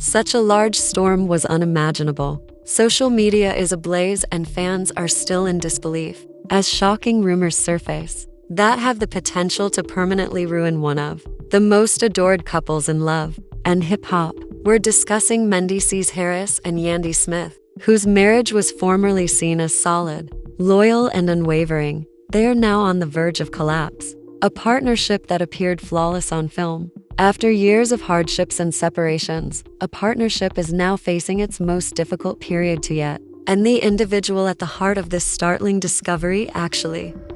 Such a large storm was unimaginable. Social media is ablaze and fans are still in disbelief as shocking rumors surface that have the potential to permanently ruin one of the most adored couples in love and hip-hop. We're discussing Mendeecees Harris and Yandy Smith, whose marriage was formerly seen as solid, loyal, and unwavering. They are now on the verge of collapse, a partnership that appeared flawless on film. After years of hardships and separations, a partnership is now facing its most difficult period to yet. And the individual at the heart of this startling discovery,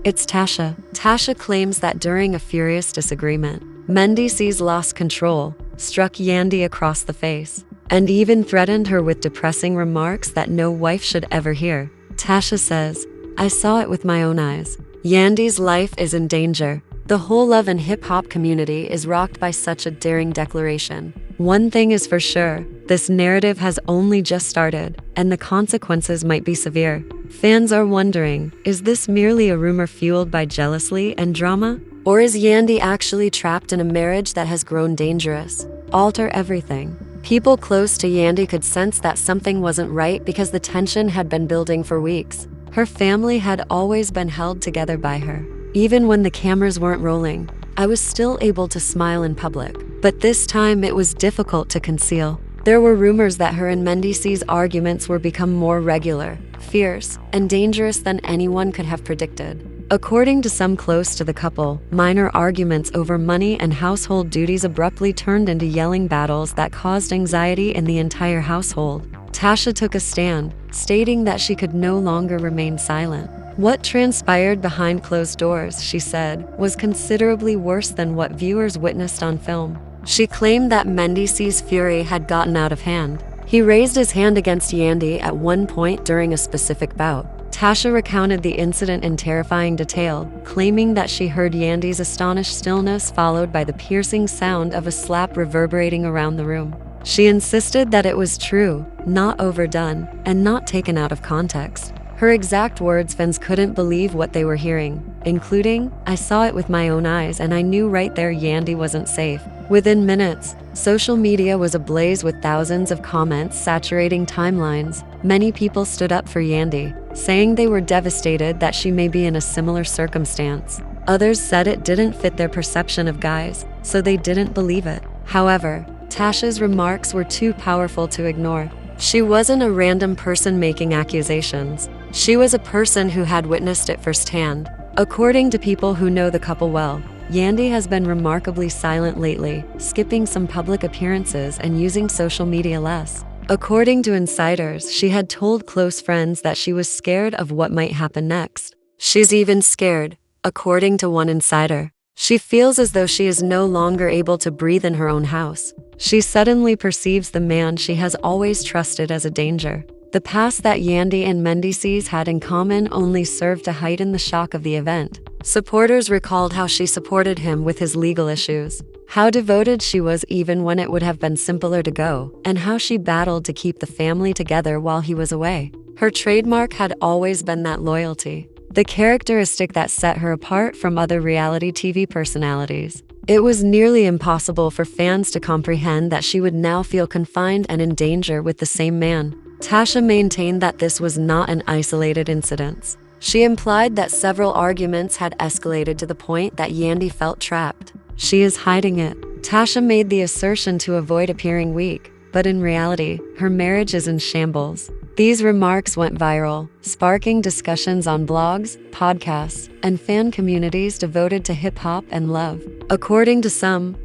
it's Tasha. Tasha claims that during a furious disagreement, Mendeecees lost control, struck Yandy across the face, and even threatened her with depressing remarks that no wife should ever hear. Tasha says, "I saw it with my own eyes. Yandy's life is in danger." The whole love and hip-hop community is rocked by such a daring declaration. One thing is for sure, this narrative has only just started, and the consequences might be severe. Fans are wondering, is this merely a rumor fueled by jealousy and drama? Or is Yandy actually trapped in a marriage that has grown dangerous? Alter everything. People close to Yandy could sense that something wasn't right because the tension had been building for weeks. Her family had always been held together by her. Even when the cameras weren't rolling, I was still able to smile in public. But this time it was difficult to conceal. There were rumors that her and Mendeecees' arguments were become more regular, fierce, and dangerous than anyone could have predicted. According to some close to the couple, minor arguments over money and household duties abruptly turned into yelling battles that caused anxiety in the entire household. Tasha took a stand, stating that she could no longer remain silent. What transpired behind closed doors, she said, was considerably worse than what viewers witnessed on film. She claimed that Mendeecees' fury had gotten out of hand. He raised his hand against Yandy at one point during a specific bout. Tasha recounted the incident in terrifying detail, claiming that she heard Yandy's astonished stillness followed by the piercing sound of a slap reverberating around the room. She insisted that it was true, not overdone, and not taken out of context. Her exact words, fans couldn't believe what they were hearing, including, "I saw it with my own eyes and I knew right there Yandy wasn't safe." Within minutes, social media was ablaze with thousands of comments saturating timelines. Many people stood up for Yandy, saying they were devastated that she may be in a similar circumstance. Others said it didn't fit their perception of guys, so they didn't believe it. However, Tasha's remarks were too powerful to ignore. She wasn't a random person making accusations. She was a person who had witnessed it firsthand. According to people who know the couple well, Yandy has been remarkably silent lately, skipping some public appearances and using social media less. According to insiders, she had told close friends that she was scared of what might happen next. She's even scared, according to one insider. She feels as though she is no longer able to breathe in her own house. She suddenly perceives the man she has always trusted as a danger. The past that Yandy and Mendeecees had in common only served to heighten the shock of the event. Supporters recalled how she supported him with his legal issues, how devoted she was even when it would have been simpler to go, and how she battled to keep the family together while he was away. Her trademark had always been that loyalty, the characteristic that set her apart from other reality TV personalities. It was nearly impossible for fans to comprehend that she would now feel confined and in danger with the same man. Tasha maintained that this was not an isolated incident. She implied that several arguments had escalated to the point that Yandy felt trapped. She is hiding it. Tasha made the assertion to avoid appearing weak, but in reality, her marriage is in shambles. These remarks went viral, sparking discussions on blogs, podcasts, and fan communities devoted to hip-hop and love. According to some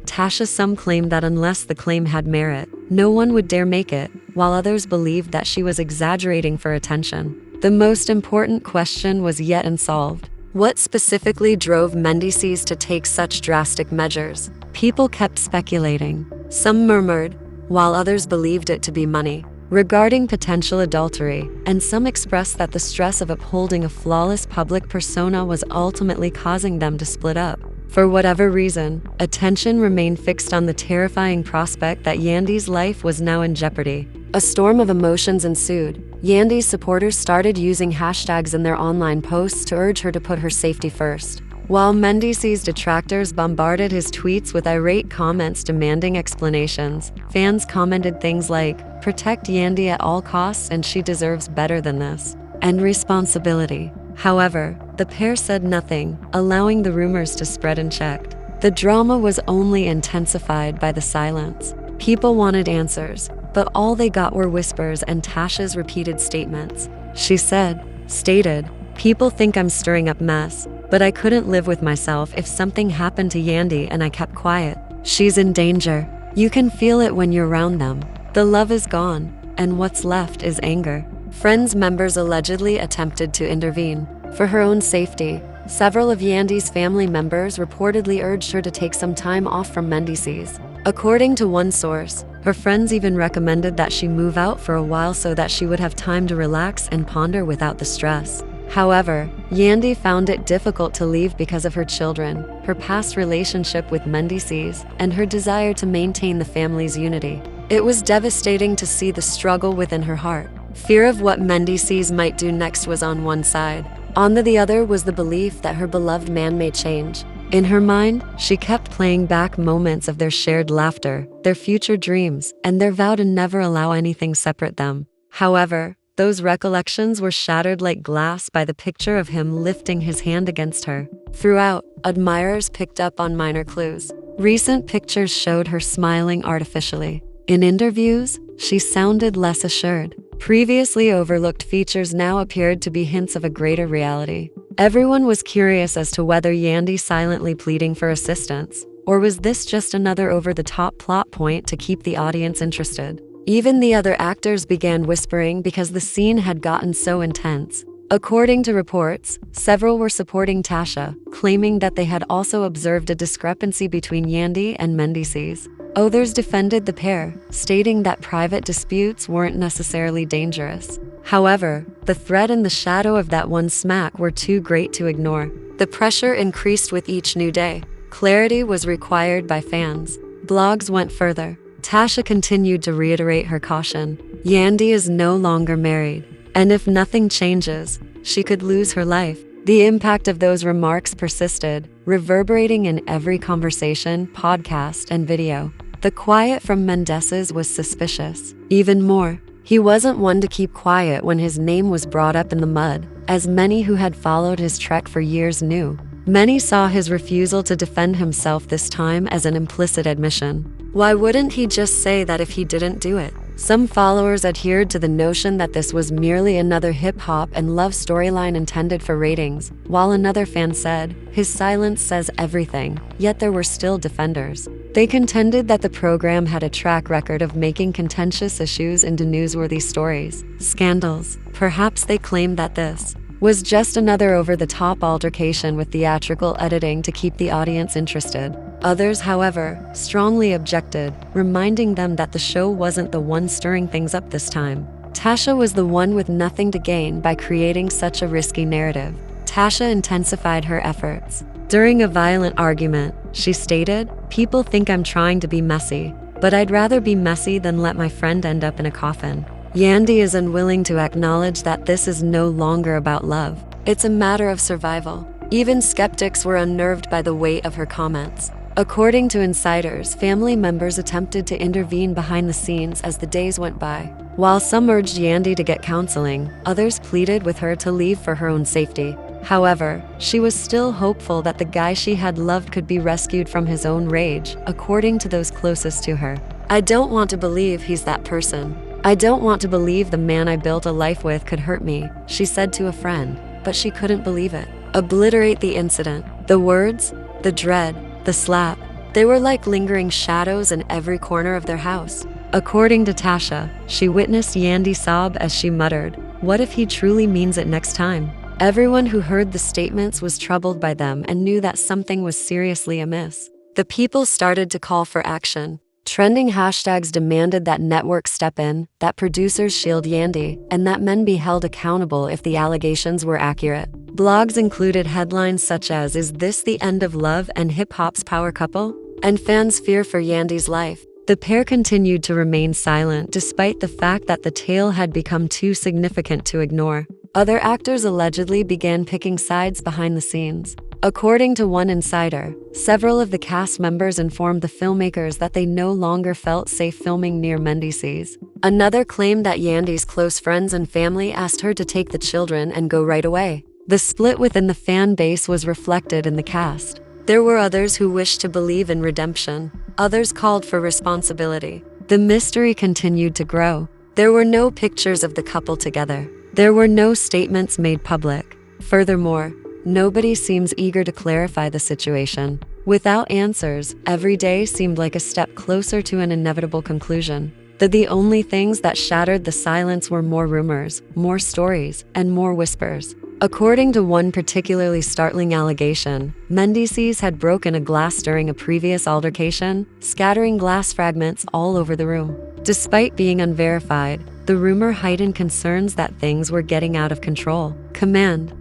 claimed that unless the claim had merit, no one would dare make it, while others believed that she was exaggerating for attention. The most important question was yet unsolved. What specifically drove Mendeecees to take such drastic measures? People kept speculating. Some murmured, while others believed it to be money regarding potential adultery, and some expressed that the stress of upholding a flawless public persona was ultimately causing them to split up. For whatever reason, attention remained fixed on the terrifying prospect that Yandy's life was now in jeopardy. A storm of emotions ensued. Yandy's supporters started using hashtags in their online posts to urge her to put her safety first. While Mendeecees' detractors bombarded his tweets with irate comments demanding explanations, fans commented things like, "Protect Yandy at all costs and she deserves better than this," and responsibility. However, the pair said nothing, allowing the rumors to spread unchecked. The drama was only intensified by the silence. People wanted answers, but all they got were whispers and Tasha's repeated statements. She stated, "People think I'm stirring up mess, but I couldn't live with myself if something happened to Yandy and I kept quiet. She's in danger. You can feel it when you're around them. The love is gone, and what's left is anger." Friends members allegedly attempted to intervene. For her own safety, several of Yandy's family members reportedly urged her to take some time off from Mendeecees. According to one source, her friends even recommended that she move out for a while so that she would have time to relax and ponder without the stress. However, Yandy found it difficult to leave because of her children, her past relationship with Mendeecees, and her desire to maintain the family's unity. It was devastating to see the struggle within her heart. Fear of what Mendeecees might do next was on one side. On the other was the belief that her beloved man may change. In her mind, she kept playing back moments of their shared laughter, their future dreams, and their vow to never allow anything separate them. However, those recollections were shattered like glass by the picture of him lifting his hand against her. Throughout, admirers picked up on minor clues. Recent pictures showed her smiling artificially. In interviews, she sounded less assured. Previously overlooked features now appeared to be hints of a greater reality. Everyone was curious as to whether Yandy silently pleading for assistance, or was this just another over-the-top plot point to keep the audience interested? Even the other actors began whispering because the scene had gotten so intense. According to reports, several were supporting Tasha, claiming that they had also observed a discrepancy between Yandy and Mendeecees. Others defended the pair, stating that private disputes weren't necessarily dangerous. However, the threat and the shadow of that one smack were too great to ignore. The pressure increased with each new day. Clarity was required by fans. Blogs went further. Tasha continued to reiterate her caution. Yandy is no longer married, and if nothing changes, she could lose her life. The impact of those remarks persisted, reverberating in every conversation, podcast, and video. The quiet from Mendeecees was suspicious. Even more, he wasn't one to keep quiet when his name was brought up in the mud, as many who had followed his trek for years knew. Many saw his refusal to defend himself this time as an implicit admission. Why wouldn't he just say that if he didn't do it? Some followers adhered to the notion that this was merely another hip-hop and love storyline intended for ratings, while another fan said, "His silence says everything," yet there were still defenders. They contended that the program had a track record of making contentious issues into newsworthy stories, scandals. Perhaps they claimed that this was just another over-the-top altercation with theatrical editing to keep the audience interested. Others, however, strongly objected, reminding them that the show wasn't the one stirring things up this time. Tasha was the one with nothing to gain by creating such a risky narrative. Tasha intensified her efforts. During a violent argument, she stated, "People think I'm trying to be messy, but I'd rather be messy than let my friend end up in a coffin." Yandy is unwilling to acknowledge that this is no longer about love. It's a matter of survival. Even skeptics were unnerved by the weight of her comments. According to insiders, family members attempted to intervene behind the scenes as the days went by. While some urged Yandy to get counseling, others pleaded with her to leave for her own safety. However, she was still hopeful that the guy she had loved could be rescued from his own rage, according to those closest to her. "I don't want to believe he's that person. I don't want to believe the man I built a life with could hurt me," she said to a friend, but she couldn't believe it. Obliterate the incident. The words, the dread, the slap, they were like lingering shadows in every corner of their house. According to Tasha, she witnessed Yandy sob as she muttered, "What if he truly means it next time?" Everyone who heard the statements was troubled by them and knew that something was seriously amiss. The people started to call for action. Trending hashtags demanded that networks step in, that producers shield Yandy, and that men be held accountable if the allegations were accurate. Blogs included headlines such as, "Is this the end of love and hip-hop's power couple?" and fans' fear for Yandy's life. The pair continued to remain silent despite the fact that the tale had become too significant to ignore. Other actors allegedly began picking sides behind the scenes. According to one insider, several of the cast members informed the filmmakers that they no longer felt safe filming near Mendeecees. Another claimed that Yandy's close friends and family asked her to take the children and go right away. The split within the fan base was reflected in the cast. There were others who wished to believe in redemption. Others called for responsibility. The mystery continued to grow. There were no pictures of the couple together. There were no statements made public. Furthermore, nobody seems eager to clarify the situation. Without answers, every day seemed like a step closer to an inevitable conclusion. The only things that shattered the silence were more rumors, more stories, and more whispers. According to one particularly startling allegation, Mendeecees had broken a glass during a previous altercation, scattering glass fragments all over the room. Despite being unverified, the rumor heightened concerns that things were getting out of control.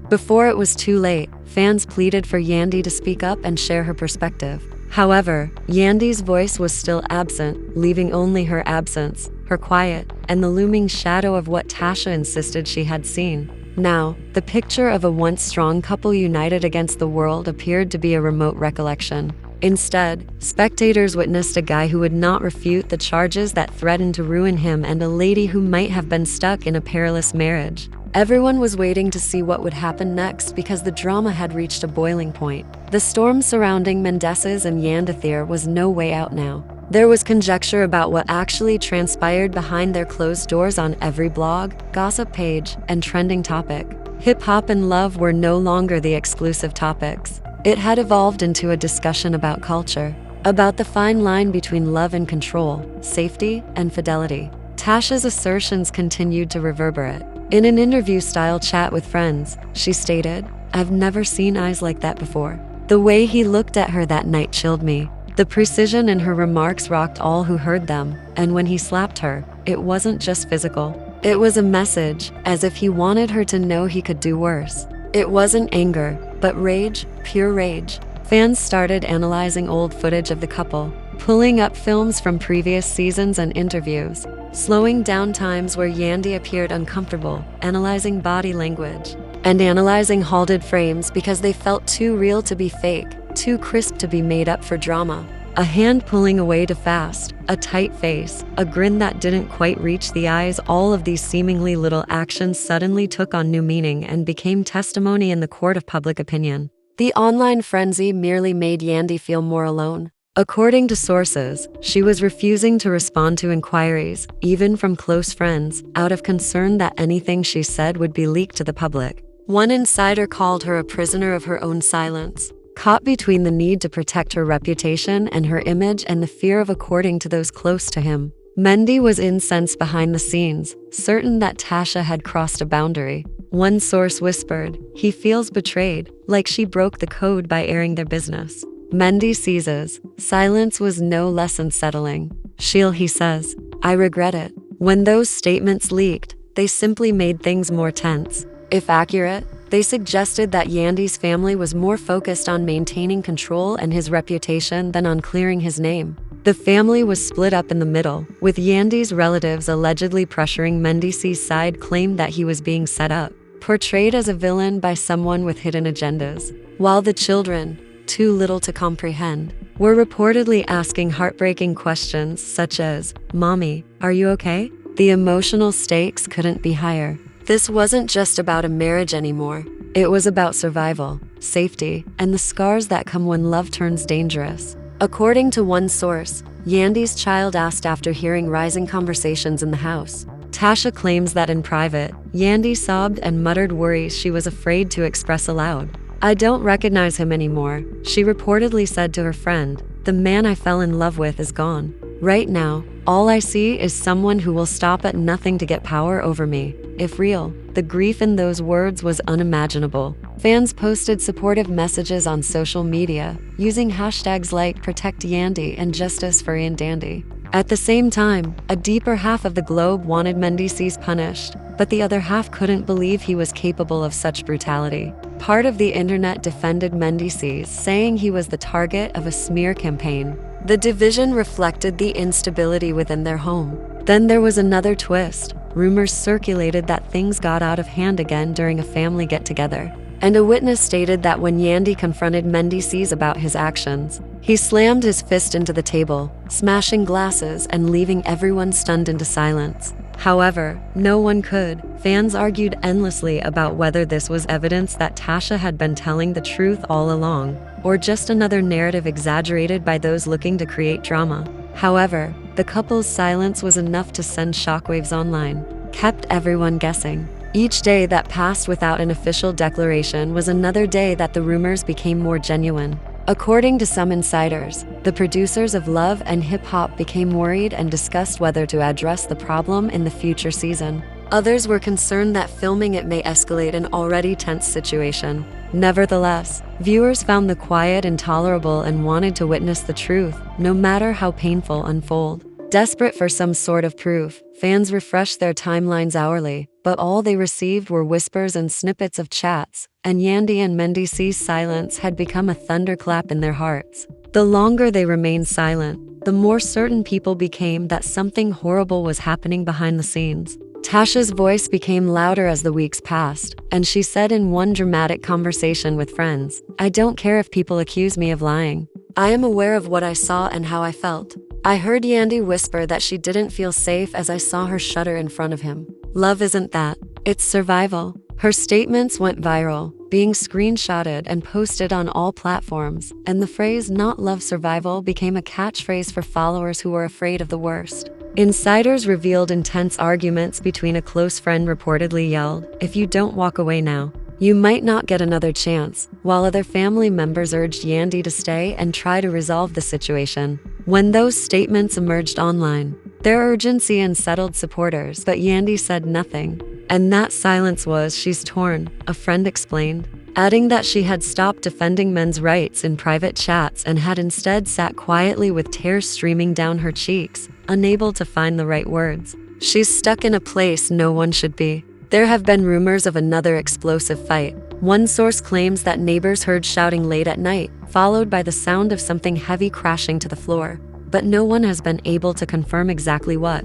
Before it was too late, fans pleaded for Yandy to speak up and share her perspective. However, Yandy's voice was still absent, leaving only her absence, her quiet, and the looming shadow of what Tasha insisted she had seen. Now, the picture of a once strong couple united against the world appeared to be a remote recollection. Instead, spectators witnessed a guy who would not refute the charges that threatened to ruin him and a lady who might have been stuck in a perilous marriage. Everyone was waiting to see what would happen next because the drama had reached a boiling point. The storm surrounding Mendeecees and Yandy was no way out now. There was conjecture about what actually transpired behind their closed doors on every blog, gossip page, and trending topic. Hip-hop and love were no longer the exclusive topics. It had evolved into a discussion about culture, about the fine line between love and control, safety and fidelity. Tasha's assertions continued to reverberate. In an interview-style chat with friends, she stated, "I've never seen eyes like that before. The way he looked at her that night chilled me." The precision in her remarks rocked all who heard them, and when he slapped her, it wasn't just physical. It was a message, as if he wanted her to know he could do worse. It wasn't anger, but rage, pure rage. Fans started analyzing old footage of the couple, pulling up films from previous seasons and interviews, slowing down times where Yandy appeared uncomfortable, analyzing body language, and analyzing halted frames because they felt too real to be fake, too crisp to be made up for drama. A hand pulling away too fast, a tight face, a grin that didn't quite reach the eyes, all of these seemingly little actions suddenly took on new meaning and became testimony in the court of public opinion. The online frenzy merely made Yandy feel more alone. According to sources, she was refusing to respond to inquiries, even from close friends, out of concern that anything she said would be leaked to the public. One insider called her a prisoner of her own silence, caught between the need to protect her reputation and her image and the fear of according to those close to him. Mendy was incensed behind the scenes, certain that Tasha had crossed a boundary. One source whispered, "He feels betrayed, like she broke the code by airing their business." Mendeecees' silence was no less unsettling. He says, "I regret it." When those statements leaked, they simply made things more tense. If accurate, they suggested that Yandy's family was more focused on maintaining control and his reputation than on clearing his name. The family was split up in the middle, with Yandy's relatives allegedly pressuring Mendeecees' side claim that he was being set up, portrayed as a villain by someone with hidden agendas, while the children, too little to comprehend, were reportedly asking heartbreaking questions such as, "Mommy, are you okay?" The emotional stakes couldn't be higher. This wasn't just about a marriage anymore. It was about survival, safety, and the scars that come when love turns dangerous. According to one source, Yandy's child asked after hearing rising conversations in the house. Tasha claims that in private, Yandy sobbed and muttered worries she was afraid to express aloud. "I don't recognize him anymore," she reportedly said to her friend. "The man I fell in love with is gone. Right now, all I see is someone who will stop at nothing to get power over me." If real, the grief in those words was unimaginable. Fans posted supportive messages on social media, using hashtags like Protect Yandy and Justice for Yandy. At the same time, a deeper half of the globe wanted Mendeecees punished, but the other half couldn't believe he was capable of such brutality. Part of the internet defended Mendeecees, saying he was the target of a smear campaign. The division reflected the instability within their home. Then there was another twist. Rumors circulated that things got out of hand again during a family get-together. and a witness stated that when Yandy confronted Mendeecees about his actions, he slammed his fist into the table, smashing glasses and leaving everyone stunned into silence. However, no one could. Fans argued endlessly about whether this was evidence that Tasha had been telling the truth all along, or just another narrative exaggerated by those looking to create drama. However, the couple's silence was enough to send shockwaves online, kept everyone guessing. Each day that passed without an official declaration was another day that the rumors became more genuine. According to some insiders, the producers of Love and Hip Hop became worried and discussed whether to address the problem in the future season. Others were concerned that filming it may escalate an already tense situation. Nevertheless, viewers found the quiet intolerable and wanted to witness the truth, no matter how painful unfold. Desperate for some sort of proof, fans refreshed their timelines hourly, but all they received were whispers and snippets of chats, and Yandy and Mendeecees' silence had become a thunderclap in their hearts. The longer they remained silent, the more certain people became that something horrible was happening behind the scenes. Tasha's voice became louder as the weeks passed, and she said in one dramatic conversation with friends, "I don't care if people accuse me of lying. I am aware of what I saw and how I felt. I heard Yandy whisper that she didn't feel safe as I saw her shudder in front of him. Love isn't that. It's survival." Her statements went viral, being screenshotted and posted on all platforms, and the phrase "not love survival" became a catchphrase for followers who were afraid of the worst. Insiders revealed intense arguments between a close friend reportedly yelled, "If you don't walk away now, you might not get another chance," while other family members urged Yandy to stay and try to resolve the situation. When those statements emerged online, their urgency unsettled supporters, but Yandy said nothing. And that silence was "she's torn," a friend explained, adding that she had stopped defending men's rights in private chats and had instead sat quietly with tears streaming down her cheeks, unable to find the right words. "She's stuck in a place no one should be." There have been rumors of another explosive fight. One source claims that neighbors heard shouting late at night, followed by the sound of something heavy crashing to the floor, but no one has been able to confirm exactly what.